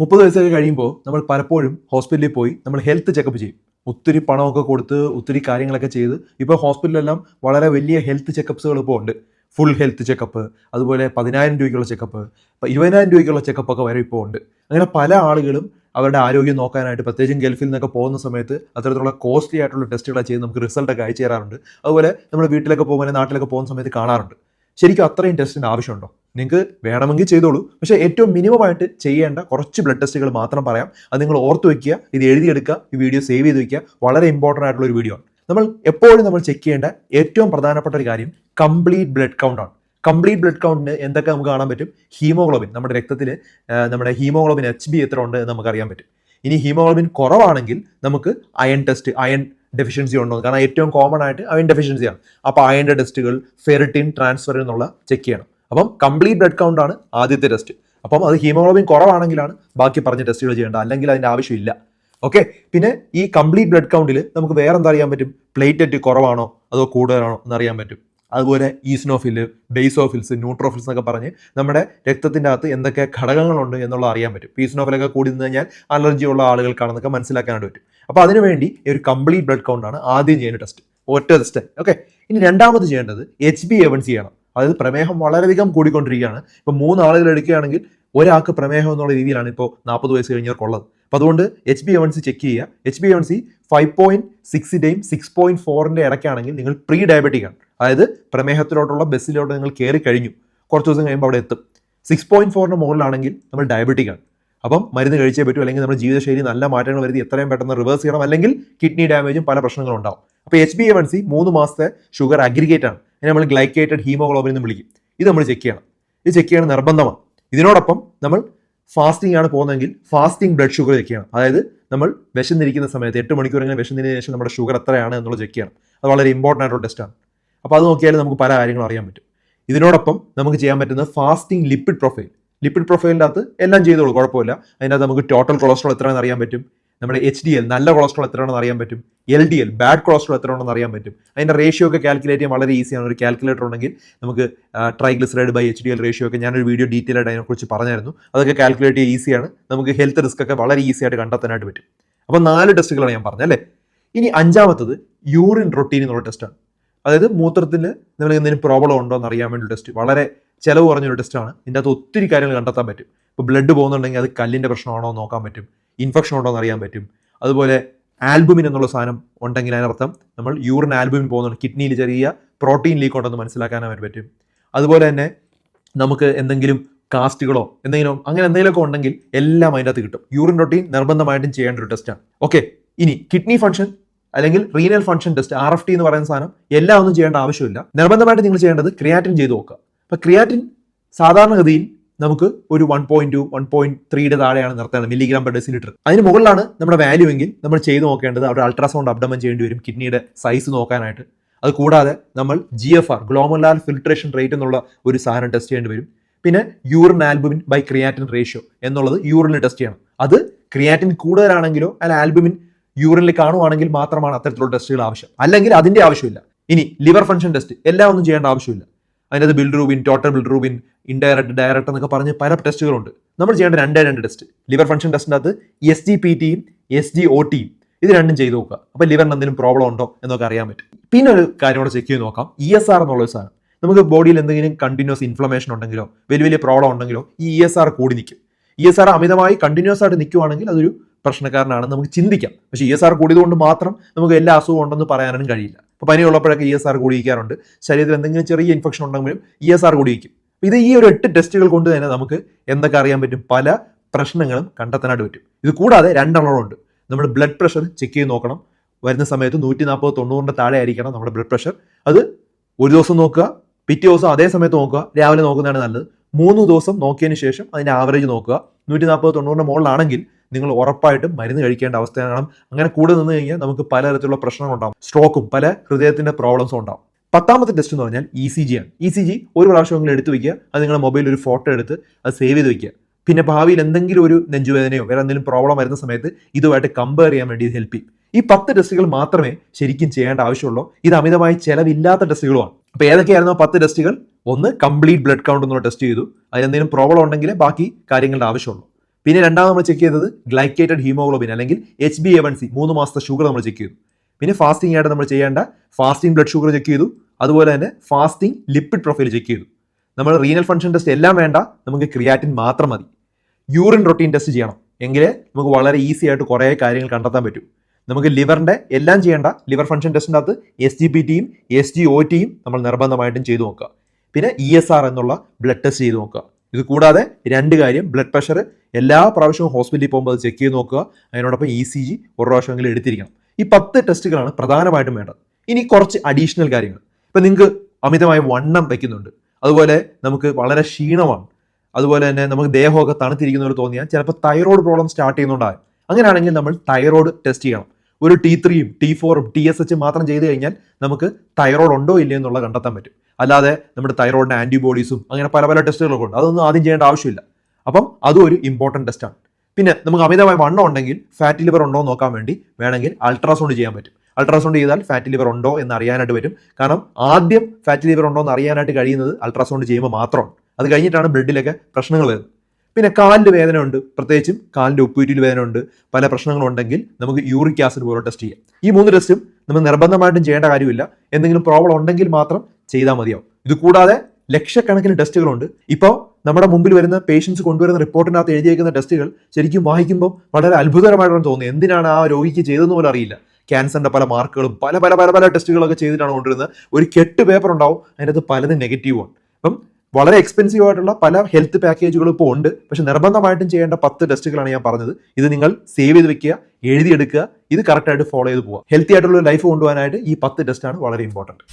30 വയസ്സൊക്കെ കഴിയുമ്പോൾ നമ്മൾ പലപ്പോഴും ഹോസ്പിറ്റലിൽ പോയി നമ്മൾ ഹെൽത്ത് ചെക്കപ്പ് ചെയ്യും. ഒത്തിരി പണമൊക്കെ കൊടുത്ത് ഒത്തിരി കാര്യങ്ങളൊക്കെ ചെയ്ത് ഇപ്പോൾ ഹോസ്പിറ്റലിലെല്ലാം വളരെ വലിയ ഹെൽത്ത് ചെക്കപ്സുകൾ ഇപ്പോൾ ഉണ്ട്. ഫുൾ ഹെൽത്ത് ചെക്കപ്പ്, അതുപോലെ 10,000 രൂപയ്ക്കുള്ള ചെക്കപ്പ്, 20,000 രൂപയ്ക്കുള്ള ചെക്കപ്പൊക്കെ വരെ ഇപ്പോൾ ഉണ്ട്. അങ്ങനെ പല ആളുകളും അവരുടെ ആരോഗ്യം നോക്കാനായിട്ട് പ്രത്യേകിച്ചും ഗൾഫിൽ നിന്നൊക്കെ പോകുന്ന സമയത്ത് അത്തരത്തിലുള്ള കോസ്റ്റ്ലി ആയിട്ടുള്ള ടെസ്റ്റുകളൊക്കെ ചെയ്ത് നമുക്ക് റിസൾട്ടൊക്കെ അയച്ചു തരാറുണ്ട്. അതുപോലെ നമ്മുടെ വീട്ടിലൊക്കെ പോകുമ്പോൾ നാട്ടിലൊക്കെ പോകുന്ന സമയത്ത് കാണാറുണ്ട്. ശരിക്കും അത്രയും ടെസ്റ്റിന് ആവശ്യമുണ്ടോ? നിങ്ങൾക്ക് വേണമെങ്കിൽ ചെയ്തോളൂ, പക്ഷേ ഏറ്റവും മിനിമം ആയിട്ട് ചെയ്യേണ്ട കുറച്ച് ബ്ലഡ് ടെസ്റ്റുകൾ മാത്രം പറയാം. അത് നിങ്ങൾ ഓർത്ത് വയ്ക്കുക, ഇത് എഴുതിയെടുക്കുക, ഈ വീഡിയോ സേവ് ചെയ്ത് വയ്ക്കുക. വളരെ ഇമ്പോർട്ടൻ്റ് ആയിട്ടുള്ള ഒരു വീഡിയോ ആണ്. നമ്മൾ ചെക്ക് ചെയ്യേണ്ട ഏറ്റവും പ്രധാനപ്പെട്ട ഒരു കാര്യം കംപ്ലീറ്റ് ബ്ലഡ് കൗണ്ട് ആണ്. കംപ്ലീറ്റ് ബ്ലഡ് കൗണ്ടിന് എന്തൊക്കെ നമുക്ക് കാണാൻ പറ്റും? ഹീമോഗ്ലോബിൻ, നമ്മുടെ രക്തത്തിൽ നമ്മുടെ ഹീമോഗ്ലോബിൻ HB എത്ര ഉണ്ട് എന്ന് നമുക്ക് അറിയാൻ പറ്റും. ഇനി ഹീമോഗ്ലോബിൻ കുറവാണെങ്കിൽ നമുക്ക് അയൺ ടെസ്റ്റ്, അയൺ ഡെഫിഷ്യൻസി ഉണ്ടോ, കാരണം ഏറ്റവും കോമൺ ആയിട്ട് അയൺ ഡെഫിഷ്യൻസിയാണ്. അപ്പോൾ അയണിന്റെ ടെസ്റ്റുകൾ, ഫെറിറ്റിൻ ട്രാൻസ്ഫർ എന്നുള്ള ചെക്ക് ചെയ്യണം. അപ്പം കംപ്ലീറ്റ് ബ്ലഡ് കൗണ്ട് ആണ് ആദ്യത്തെ ടെസ്റ്റ്. അപ്പം അത് ഹീമോഗ്ലോബിൻ കുറവാണെങ്കിലാണ് ബാക്കി പറഞ്ഞ ടെസ്റ്റുകൾ ചെയ്യേണ്ടത്, അല്ലെങ്കിൽ അതിന്റെ ആവശ്യമില്ല. ഓക്കെ, പിന്നെ ഈ കംപ്ലീറ്റ് ബ്ലഡ് കൗണ്ടിൽ നമുക്ക് വേറെ എന്താ അറിയാൻ പറ്റും? പ്ലേറ്ററ്റ് കുറവാണോ അതോ കൂടുതലാണോ എന്നറിയാൻ പറ്റും. അതുപോലെ ഈസ്നോഫിൽ, ബേസോഫിൽസ്, ന്യൂട്രോഫിൽസ് എന്നൊക്കെ പറഞ്ഞ് നമ്മുടെ രക്തത്തിൻ്റെ അകത്ത് എന്തൊക്കെ ഘടകങ്ങളുണ്ട് എന്നുള്ളത് അറിയാൻ പറ്റും. ഈസ്നോഫിലൊക്കെ കൂടി നിന്ന് കഴിഞ്ഞാൽ അലർജി ഉള്ള ആളുകൾക്കാണെന്നൊക്കെ മനസ്സിലാക്കാനായിട്ട് പറ്റും. അപ്പോൾ അതിനുവേണ്ടി ഒരു കംപ്ലീറ്റ് ബ്ലഡ് കൗണ്ടാണ് ആദ്യം ചെയ്യുന്ന ടെസ്റ്റ്, ഒറ്റ ടെസ്റ്റ്. ഓക്കെ, ഇനി രണ്ടാമത് ചെയ്യേണ്ടത് HbA1c ചെയ്യണം. അതായത് പ്രമേഹം വളരെയധികം കൂടിക്കൊണ്ടിരിക്കുകയാണ്. ഇപ്പോൾ 3 ആളുകൾ എടുക്കുകയാണെങ്കിൽ ഒരാൾക്ക് പ്രമേഹം എന്നുള്ള രീതിയിലാണ് ഇപ്പോൾ 40 വയസ്സ് കഴിഞ്ഞവർക്കുള്ളത്. അപ്പോൾ അതുകൊണ്ട് HbA1c ചെക്ക് ചെയ്യുക. HbA1c 5.6ൻ്റെയും 6.4ൻ്റെ ഇടയ്ക്കാണെങ്കിൽ നിങ്ങൾ പ്രീ ഡയബറ്റിക് ആണ്. അതായത് പ്രമേഹത്തിലോട്ടുള്ള ബസ്സിലോട്ട് നിങ്ങൾ കയറി കഴിഞ്ഞു, കുറച്ച് ദിവസം കഴിയുമ്പോൾ അവിടെ എത്തും. 6.4ൻ്റെ മുകളിലാണെങ്കിൽ നമ്മൾ ഡയബറ്റിക് ആണ്. അപ്പം മരുന്ന് കഴിച്ചേ പറ്റൂ, അല്ലെങ്കിൽ നമ്മുടെ ജീവിതശൈലി നല്ല മാറ്റങ്ങൾ വരുത്തി എത്രയും പെട്ടെന്ന് റിവേഴ്സ് ചെയ്യണം, അല്ലെങ്കിൽ കിഡ്നി ഡാമേജും പല പ്രശ്നങ്ങളും ഉണ്ടാവും. അപ്പോൾ HbA1c 3 മാസത്തെ ഷുഗർ അഗ്രിഗേറ്റ് ആണ്. അതിനെ നമ്മൾ ഗ്ലൈക്കേറ്റഡ് ഹീമോഗ്ലോബിൻ എന്ന് വിളിക്കും. ഇത് നമ്മൾ ചെക്ക് ചെയ്യണം. ഇത് ചെക്ക് ചെയ്യണം നിർബന്ധമാണ്. ഇതിനോടൊപ്പം നമ്മൾ ഫാസ്റ്റിംഗ് ആണ് പോകുന്നതെങ്കിൽ ഫാസ്റ്റിംഗ് ബ്ലഡ് ഷുഗർ ചെക്ക് ചെയ്യണം. അതായത് നമ്മൾ വിശന്നിരിക്കുന്ന സമയത്ത് 8 മണിക്കൂറെങ്കിലും വിശന്നതിന് ശേഷം നമ്മുടെ ഷുഗർ എത്രയാണ് എന്നുള്ളത് ചെക്ക് ചെയ്യണം. അത് വളരെ ഇമ്പോർട്ടൻ്റ് ആയിട്ടുള്ള ടെസ്റ്റാണ്. അപ്പോൾ അത് നോക്കിയാൽ നമുക്ക് പല കാര്യങ്ങളും അറിയാൻ പറ്റും. ഇതിനോടൊപ്പം നമുക്ക് ചെയ്യാൻ പറ്റുന്നത് ഫാസ്റ്റിംഗ് ലിപ്പിഡ് പ്രൊഫൈൽ. ലിപ്പിഡ് പ്രൊഫൈലിൻ്റെ അകത്ത് എല്ലാം ചെയ്തോളൂ, കുഴപ്പമില്ല. അതിൻ്റെ അകത്ത് നമുക്ക് ടോട്ടൽ കൊളസ്ട്രോൾ എത്രയാണെന്ന് അറിയാൻ പറ്റും. നമ്മുടെ HDL നല്ല കൊളസ്ട്രോൾ എത്രയാണെന്ന് അറിയാൻ പറ്റും. LDL ബാഡ് കൊളസ്ട്രോൾ എത്രയാണെന്ന് അറിയാൻ പറ്റും. അതിൻ്റെ റേഷ്യോ ഒക്കെ കാൽക്കുലേറ്റ് ചെയ്യാൻ വളരെ ഈസിയാണ്. ഒരു കാൽക്കുലേറ്റർ ഉണ്ടെങ്കിൽ നമുക്ക് ട്രൈഗ്ലിസറൈഡ് ബൈ HDL റേഷ്യോ ഒക്കെ ഞാനൊരു വീഡിയോ ഡീറ്റെയിൽ ആയിട്ട് അതിനെക്കുറിച്ച് പറഞ്ഞായിരുന്നു. അതൊക്കെ കാൽക്കുലേറ്റ് ചെയ്യാൻ ഈസിയാണ്. നമുക്ക് ഹെൽത്ത് റിസ്ക് ഒക്കെ വളരെ ഈസി ആയിട്ട് കണ്ടെത്താനായിട്ട് പറ്റും. അപ്പോൾ 4 ടെസ്റ്റുകളാണ് ഞാൻ പറഞ്ഞത് അല്ലേ. ഇനി അഞ്ചാമത്തത് യൂറിൻ റൊട്ടീൻ എന്നുള്ള ടെസ്റ്റാണ്. അതായത് മൂത്രത്തിൽ നിങ്ങൾ എന്തെങ്കിലും പ്രോബ്ലം ഉണ്ടോ എന്ന് അറിയാൻ വേണ്ടി ടെസ്റ്റ്. വളരെ ചിലവ് കുറഞ്ഞൊരു ടെസ്റ്റാണ്. ഇതിൻ്റെ അകത്ത് ഒത്തിരി കാര്യങ്ങൾ കണ്ടെത്താൻ പറ്റും. ഇപ്പോൾ ബ്ലഡ് പോകുന്നുണ്ടെങ്കിൽ അത് കല്ലിൻ്റെ പ്രശ്നമാണോ എന്ന് നോക്കാൻ പറ്റും, ഇൻഫെക്ഷൻ ഉണ്ടോ എന്ന് അറിയാൻ പറ്റും. അതുപോലെ ആൽബുമിൻ എന്നുള്ള സാധനം ഉണ്ടെങ്കിൽ അതിനർത്ഥം നമ്മൾ യൂറിൻ ആൽബുമിൻ പോകുന്നുണ്ട്, കിഡ്നിയിൽ ചെറിയ പ്രോട്ടീൻ ലീക്ക് ഉണ്ടെന്ന് മനസ്സിലാക്കാനായിട്ട് പറ്റും. അതുപോലെ തന്നെ നമുക്ക് എന്തെങ്കിലും കാസ്റ്റുകളോ അങ്ങനെ എന്തെങ്കിലുമൊക്കെ ഉണ്ടെങ്കിൽ എല്ലാം അതിൻ്റെ അകത്ത് കിട്ടും. യൂറിൻ റൊട്ടീൻ നിർബന്ധമായിട്ടും ചെയ്യേണ്ട ഒരു ടെസ്റ്റാണ്. ഓക്കെ, ഇനി കിഡ്നി ഫംഗ്ഷൻ അല്ലെങ്കിൽ റീനൽ ഫംഗ്ഷൻ ടെസ്റ്റ്, RFT എന്ന് പറയുന്ന സാധനം എല്ലാം ഒന്നും ചെയ്യേണ്ട ആവശ്യമില്ല. നിർബന്ധമായിട്ട് നിങ്ങൾ ചെയ്യേണ്ടത് ക്രിയാറ്റിൻ ചെയ്ത് നോക്കുക. അപ്പോൾ ക്രിയാറ്റിൻ സാധാരണഗതിയിൽ നമുക്ക് ഒരു 1.2, 1.3യുടെ താഴെയാണ് നിർത്തേണ്ടത്, മില്ലിഗ്രാം പെർ ഡെസിലിറ്റർ. അതിന് മുകളിലാണ് നമ്മുടെ വാല്യൂ എങ്കിൽ നമ്മൾ ചെയ്ത് നോക്കേണ്ടത് അവിടെ അൾട്രാസൗണ്ട് അബ്ഡമൻ ചെയ്യേണ്ടി വരും കിഡ്നിയുടെ സൈസ് നോക്കാനായിട്ട്. അത് കൂടാതെ നമ്മൾ GFR, ഗ്ലോമറുലാർ ഫിൽട്രേഷൻ റേറ്റ് എന്നുള്ള ഒരു സാധനം ടെസ്റ്റ് ചെയ്യേണ്ടി വരും. പിന്നെ urine albumin by creatinine ratio എന്നുള്ളത് യൂറിനിൽ ടെസ്റ്റ് ചെയ്യണം. അത് ക്രിയാറ്റിൻ കൂടുതലാണെങ്കിലോ അല്ല ആൽബുമിൻ യൂറിനിൽ കാണുവാണെങ്കിൽ മാത്രമാണ് അത്തരത്തിലുള്ള ടെസ്റ്റുകൾ ആവശ്യം, അല്ലെങ്കിൽ അതിൻ്റെ ആവശ്യമില്ല. ഇനി ലിവർ ഫംഗ്ഷൻ ടെസ്റ്റ് എല്ലാം ഒന്നും ചെയ്യേണ്ട ആവശ്യമില്ല. അതിനകത്ത് bilirubin, total bilirubin, indirect, direct എന്നൊക്കെ പറഞ്ഞ് പല ടെസ്റ്റുകളുണ്ട്. നമ്മൾ ചെയ്യേണ്ട 2 ടെസ്റ്റ്. ലിവർ ഫംഗ്ഷൻ ടെസ്റ്റിൻ്റെ അകത്ത് SGPTയും SGOTയും ഇത് രണ്ടും ചെയ്ത് നോക്കുക. അപ്പോൾ ലിവറിന് എന്തെങ്കിലും പ്രോബ്ലം ഉണ്ടോ എന്നൊക്കെ അറിയാൻ പറ്റും. പിന്നെ ഒരു കാര്യം കൂടെ ചെക്ക് ചെയ്ത് നോക്കാം, ESR എന്നുള്ളൊരു സാധനം. നമുക്ക് ബോഡിയിൽ എന്തെങ്കിലും കണ്ടിന്യൂസ് ഇൻഫ്ലമേഷൻ ഉണ്ടെങ്കിലോ വലിയ പ്രോബ്ലം ഉണ്ടെങ്കിലോ ഈ ESR കൂടി നിൽക്കും. ESR അമിതമായി കണ്ടിന്യൂസ് ആയിട്ട് നിൽക്കുവാണെങ്കിൽ അതൊരു പ്രശ്നക്കാരനാണെന്ന് നമുക്ക് ചിന്തിക്കാം. പക്ഷേ ESR കൂടിയതുകൊണ്ട് മാത്രം നമുക്ക് എല്ലാ അസുഖം ഉണ്ടെന്ന് പറയാനും കഴിയില്ല. അപ്പോൾ പനിയുള്ളപ്പോഴൊക്കെ ESR കൂടിയിരിക്കാറുണ്ട്. ശരീരത്തിൽ എന്തെങ്കിലും ചെറിയ ഇൻഫെക്ഷൻ ഉണ്ടെങ്കിലും ESR കൂടിയിരിക്കും. ഇത് ഈ ഒരു 8 ടെസ്റ്റുകൾ കൊണ്ട് തന്നെ നമുക്ക് എന്തൊക്കെ അറിയാൻ പറ്റും? പല പ്രശ്നങ്ങളും കണ്ടെത്താനായിട്ട് പറ്റും. ഇത് കൂടാതെ 2 എണ്ണമുണ്ട്. നമ്മുടെ ബ്ലഡ് പ്രഷർ ചെക്ക് ചെയ്ത് നോക്കണം. വരുന്ന സമയത്ത് 140/90ൻ്റെ താഴെ ആയിരിക്കണം നമ്മുടെ ബ്ലഡ് പ്രഷർ. അത് ഒരു ദിവസം നോക്കുക, പിറ്റേ ദിവസം അതേ സമയത്ത് നോക്കുക, രാവിലെ നോക്കുന്നതാണ് നല്ലത്. 3 ദിവസം നോക്കിയതിന് ശേഷം അതിൻ്റെ ആവറേജ് നോക്കുക. 140/90ൻ്റെ മുകളിലാണെങ്കിൽ നിങ്ങൾ ഉറപ്പായിട്ടും മരുന്ന് കഴിക്കേണ്ട അവസ്ഥയാണ്. അങ്ങനെ കൂടെ നിന്ന് കഴിഞ്ഞാൽ നമുക്ക് പലതരത്തിലുള്ള പ്രശ്നങ്ങളുണ്ടാകും. സ്ട്രോക്കും പല ഹൃദയത്തിൻ്റെ പ്രോബ്ലംസും ഉണ്ടാകും. 10ാമത്തെ ടെസ്റ്റ് എന്ന് പറഞ്ഞാൽ ECG ആണ്. ECG ഒരു പ്രാവശ്യമെങ്കിലും എടുത്ത് വയ്ക്കുക. അത് നിങ്ങളുടെ മൊബൈലിൽ ഒരു ഫോട്ടോ എടുത്ത് അത് സേവ് ചെയ്ത് വയ്ക്കുക. പിന്നെ ഭാവിയിൽ എന്തെങ്കിലും ഒരു നെഞ്ചുവേദനയോ വേറെ എന്തെങ്കിലും പ്രോബ്ലം വരുന്ന സമയത്ത് ഇതുമായിട്ട് കമ്പയർ ചെയ്യാൻ വേണ്ടി ഹെൽപ്പ് ചെയ്യും. ഈ 10 ടെസ്റ്റുകൾ മാത്രമേ ശരിക്കും ചെയ്യേണ്ട ആവശ്യമുള്ളൂ. ഇത് അമിതമായി ചിലവില്ലാത്ത ടെസ്റ്റുകളുമാണ്. അപ്പോൾ ഏതൊക്കെയായിരുന്നു 10 ടെസ്റ്റുകൾ? ഒന്ന്, കംപ്ലീറ്റ് ബ്ലഡ് കൗണ്ട് എന്നുള്ള ടെസ്റ്റ് ചെയ്തു. അതിലെന്തെങ്കിലും പ്രോബ്ലം ഉണ്ടെങ്കിൽ ബാക്കി കാര്യങ്ങളുടെ ആവശ്യമുള്ളൂ. പിന്നെ രണ്ടാമത് നമ്മൾ ചെക്ക് ചെയ്തത് ഗ്ലൈക്കേറ്റഡ് ഹീമോഗ്ലോബിൻ അല്ലെങ്കിൽ HbA1c 3 മാസത്തെ ഷുഗർ നമ്മൾ ചെക്ക് ചെയ്തു. പിന്നെ ഫാസ്റ്റിംഗ് ആയിട്ട് നമ്മൾ ചെയ്യേണ്ട ഫാസ്റ്റിംഗ് ബ്ലഡ് ഷുഗർ ചെക്ക് ചെയ്തു. അതുപോലെ തന്നെ ഫാസ്റ്റിംഗ് ലിപ്പിഡ് പ്രൊഫൈൽ ചെക്ക് ചെയ്തു. നമ്മൾ റീനൽ ഫംഗ്ഷൻ ടെസ്റ്റ് എല്ലാം വേണ്ട, നമുക്ക് ക്രിയാറ്റിൻ മാത്രം മതി. യൂറിൻ റൊട്ടീൻ ടെസ്റ്റ് ചെയ്യണം, എങ്കിലേ നമുക്ക് വളരെ ഈസി ആയിട്ട് കുറേ കാര്യങ്ങൾ കണ്ടെത്താൻ പറ്റും. നമുക്ക് ലിവറിന്റെ എല്ലാം ചെയ്യേണ്ട ലിവർ ഫംഗ്ഷൻ ടെസ്റ്റിൻ്റെ അകത്ത് SGPTയും SGOTയും നമ്മൾ നിർബന്ധമായിട്ടും ചെയ്തു നോക്കുക. പിന്നെ ESR എന്നുള്ള ബ്ലഡ് ടെസ്റ്റ് ചെയ്ത് നോക്കുക. ഇത് കൂടാതെ 2 കാര്യം, ബ്ലഡ് പ്രഷർ എല്ലാ പ്രാവശ്യവും ഹോസ്പിറ്റലിൽ പോകുമ്പോൾ അത് ചെക്ക് ചെയ്ത് നോക്കുക. അതിനോടൊപ്പം ECG ഒരു പ്രാവശ്യമെങ്കിലും എടുത്തിരിക്കണം. ഈ 10 ടെസ്റ്റുകളാണ് പ്രധാനമായിട്ടും വേണ്ടത്. ഇനി കുറച്ച് അഡീഷണൽ കാര്യങ്ങൾ. ഇപ്പം നിങ്ങൾക്ക് അമിതമായ വണ്ണം വയ്ക്കുന്നുണ്ട്, അതുപോലെ നമുക്ക് വളരെ ക്ഷീണമാണ്, അതുപോലെ തന്നെ നമുക്ക് ദേഹമൊക്കെ തണുത്തിരിക്കുന്നവർ തോന്നിയാൽ ചിലപ്പോൾ തൈറോയ്ഡ് പ്രോബ്ലം സ്റ്റാർട്ട് ചെയ്യുന്നുണ്ടാകും. അങ്ങനെയാണെങ്കിൽ നമ്മൾ തൈറോയ്ഡ് ടെസ്റ്റ് ചെയ്യണം. ഒരു T3യും T4ഉം TSH മാത്രം ചെയ്ത് കഴിഞ്ഞാൽ നമുക്ക് തൈറോയ്ഡ് ഉണ്ടോ ഇല്ലയോ എന്നുള്ളത് കണ്ടെത്താൻ പറ്റും. അല്ലാതെ നമ്മുടെ തൈറോയിഡിന് ആന്റിബോഡീസും അങ്ങനെ പല പല ടെസ്റ്റുകളൊക്കെ ഉണ്ട്, അതൊന്നും ആദ്യം ചെയ്യേണ്ട ആവശ്യമില്ല. അപ്പം അതും ഒരു ഇമ്പോർട്ടൻറ്റ് ടെസ്റ്റാണ്. പിന്നെ നമുക്ക് അമിതമായ വണ്ണം ഉണ്ടെങ്കിൽ ഫാറ്റി ലിവർ ഉണ്ടോ എന്ന് നോക്കാൻ വേണ്ടി വേണമെങ്കിൽ അൾട്രാസൗണ്ട് ചെയ്യാൻ പറ്റും. അൾട്രാസൗണ്ട് ചെയ്താൽ ഫാറ്റി ലിവർ ഉണ്ടോ എന്ന് അറിയാനായിട്ട് പറ്റും. കാരണം ആദ്യം ഫാറ്റി ലിവർ ഉണ്ടോ എന്ന് അറിയാനായിട്ട് കഴിയുന്നത് അൾട്രാസൗണ്ട് ചെയ്യുമ്പോൾ മാത്രമാണ്. അത് കഴിഞ്ഞിട്ടാണ് ബ്ലഡിലൊക്കെ പ്രശ്നങ്ങൾ വരുന്നത്. പിന്നെ കാലിൻ്റെ വേദന ഉണ്ട്, പ്രത്യേകിച്ചും കാലിൻ്റെ ഉപ്പൂറ്റിയിൽ വേദന ഉണ്ട്, പല പ്രശ്നങ്ങളുണ്ടെങ്കിൽ നമുക്ക് യൂറിക് ആസിഡ് പോലെ ടെസ്റ്റ് ചെയ്യാം. ഈ 3 ടെസ്റ്റും നമ്മൾ നിർബന്ധമായിട്ടും ചെയ്യേണ്ട കാര്യമില്ല, എന്തെങ്കിലും പ്രോബ്ലം ഉണ്ടെങ്കിൽ മാത്രം ചെയ്താൽ മതിയാവും. ഇത് കൂടാതെ ലക്ഷക്കണക്കിന് ടെസ്റ്റുകളുണ്ട്. ഇപ്പോൾ നമ്മുടെ മുമ്പിൽ വരുന്ന പേഷ്യൻസ് കൊണ്ടുവരുന്ന റിപ്പോർട്ടിനകത്ത് എഴുതിയേക്കുന്ന ടെസ്റ്റുകൾ ശരിക്കും വായിക്കുമ്പോൾ വളരെ അത്ഭുതകരമായിട്ടാണ് തോന്നുന്നത്. എന്തിനാണ് ആ രോഗിക്ക് ചെയ്തതെന്ന് പോലും അറിയില്ല. ക്യാൻസറിന്റെ പല മാർക്കുകളും പല പല പല പല ടെസ്റ്റുകളൊക്കെ ചെയ്തിട്ടാണ് കൊണ്ടുവരുന്നത്. ഒരു 8 പേപ്പർ ഉണ്ടാവും, അതിനകത്ത് പലതും നെഗറ്റീവാണ്. അപ്പം വളരെ എക്സ്പെൻസീവ് ആയിട്ടുള്ള പല ഹെൽത്ത് പാക്കേജുകളും ഇപ്പോൾ ഉണ്ട്. പക്ഷെ നിർബന്ധമായിട്ടും ചെയ്യേണ്ട 10 ടെസ്റ്റുകളാണ് ഞാൻ പറഞ്ഞത്. ഇത് നിങ്ങൾ സേവ് ചെയ്ത് വെക്കുക, എഴുതിയെടുക്കുക, ഇത് കറക്റ്റായിട്ട് ഫോളോ ചെയ്ത് പോവുക. ഹെൽത്തി ആയിട്ടുള്ള ലൈഫ് കൊണ്ടുപോകാനായിട്ട് ഈ 10 ടെസ്റ്റാണ് വളരെ ഇമ്പോർട്ടൻറ്റ്.